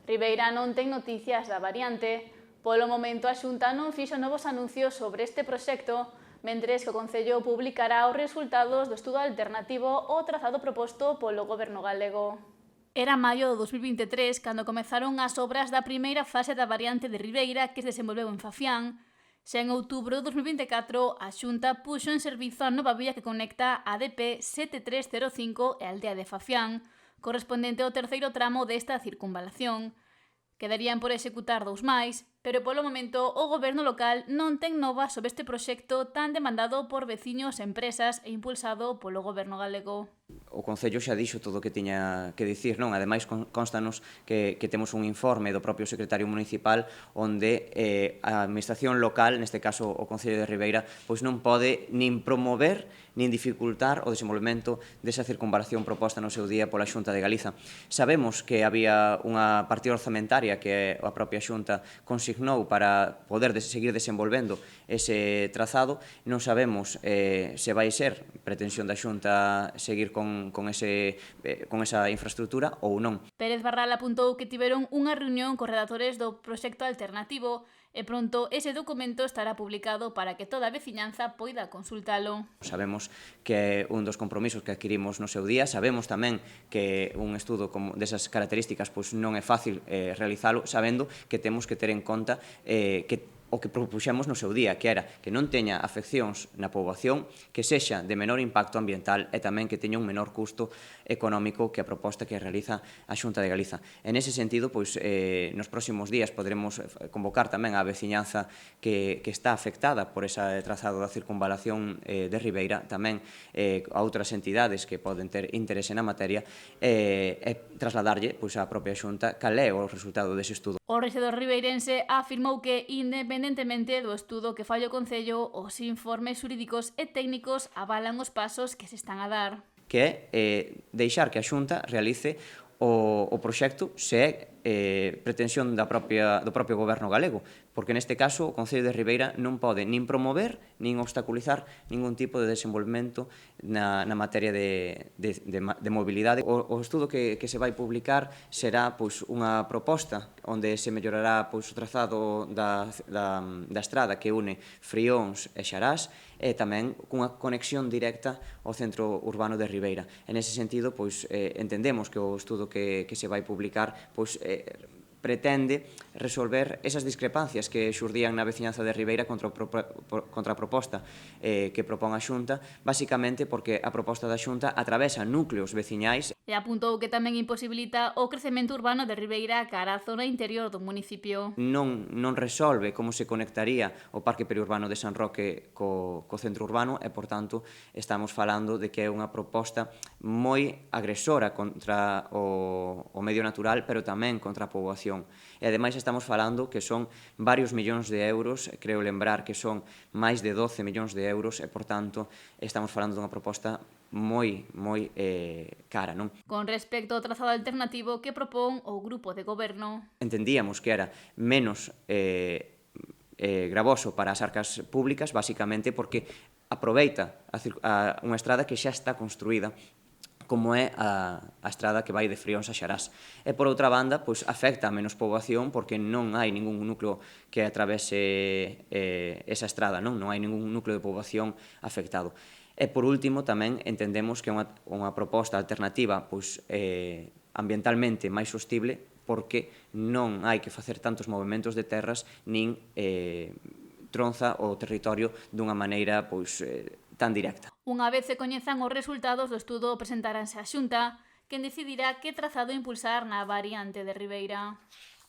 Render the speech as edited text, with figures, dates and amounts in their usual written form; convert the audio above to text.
Ribeira non ten noticias da variante. Polo momento a Xunta non fixo novos anuncios sobre este proxecto, mentres que o Concello publicará os resultados do estudo alternativo ao trazado proposto polo Goberno galego. Era maio de 2023 cando comezaron as obras da primeira fase da variante de Ribeira que se desenvolveu en Fafián. Xa en outubro de 2024, a Xunta puxo en servizo a nova vía que conecta a DP 7305 e a aldea de Fafián, correspondente ao terceiro tramo desta circunvalación. Quedarían por executar 2 máis, pero polo momento o goberno local non ten novas sobre este proxecto tan demandado por veciños e empresas e impulsado polo goberno galego. O Concello xa dixo todo o que tiña que dicir, non? Ademais, constanos que temos un informe do propio secretario municipal onde a administración local, neste caso o Concello de Ribeira, pois non pode nin promover nin dificultar o desenvolvemento desa circunvalación proposta no seu día pola Xunta de Galiza. Sabemos que había unha partida orzamentaria que a propia Xunta consignou para poder seguir desenvolvendo ese trazado. Non sabemos se vai ser pretensión da Xunta seguir con esa infraestructura ou non. Pérez Barral apuntou que tiveron unha reunión cos redactores do proxecto alternativo e pronto ese documento estará publicado para que toda a veciñanza poida consultalo. Sabemos que é un dos compromisos que adquirimos no seu día, sabemos tamén que un estudo desas características pois non é fácil realizalo, sabendo que temos que ter en conta que o que propuxemos no seu día, que era que non teña afeccións na poboación, que sexa de menor impacto ambiental e tamén que teña un menor custo económico que a proposta que realiza a Xunta de Galiza. En ese sentido, pois, nos próximos días poderemos convocar tamén a veciñanza que está afectada por ese trazado da circunvalación de Ribeira, tamén a outras entidades que poden ter interese na materia, e trasladarlle pois, á propia Xunta cal é o resultado dese estudo. O rexedor ribeirense afirmou que, independentemente do estudo que falle o Concello, os informes xurídicos e técnicos avalan os pasos que se están a dar. Que é deixar que a Xunta realice o proxecto se é pretensión do propio goberno galego, porque neste caso o Concello de Ribeira non pode nin promover nin obstaculizar ningún tipo de desenvolvemento na materia de mobilidade. O estudo que se vai publicar será pois, unha proposta onde se mellorará pois, o trazado da estrada que une Frións e Xarás e tamén cunha conexión directa ao centro urbano de Ribeira. En ese sentido, pois, entendemos que o estudo que se vai publicar pois, pretende resolver esas discrepancias que xurdían na veciñanza de Ribeira contra a proposta que propón a Xunta, basicamente porque a proposta da Xunta atravesa núcleos veciñais. E apuntou que tamén imposibilita o crecemento urbano de Ribeira cara á zona interior do municipio. Non resolve como se conectaría o Parque Periurbano de San Roque co centro urbano e, por tanto, estamos falando de que é unha proposta moi agresora contra o medio natural, pero tamén contra a poboación. E, ademais, estamos falando que son varios millóns de euros, creo lembrar que son máis de 12 millóns de euros, e, por tanto, estamos falando dunha proposta moi cara, non? Con respecto ao trazado alternativo que propón o grupo de goberno. Entendíamos que era menos gravoso para as arcas públicas, basicamente porque aproveita unha estrada que xa está construída, como é a estrada que vai de Frións a Xarás. E, por outra banda, pois, afecta a menos poboación porque non hai ningún núcleo que atravese esa estrada, non hai ningún núcleo de poboación afectado. E, por último, tamén entendemos que é unha proposta alternativa pois, ambientalmente máis sostible porque non hai que facer tantos movimentos de terras nin tronza o territorio dunha maneira pois, tan directa. Unha vez se coñezan os resultados do estudo presentaránse á Xunta, quen decidirá que trazado impulsar na variante de Ribeira.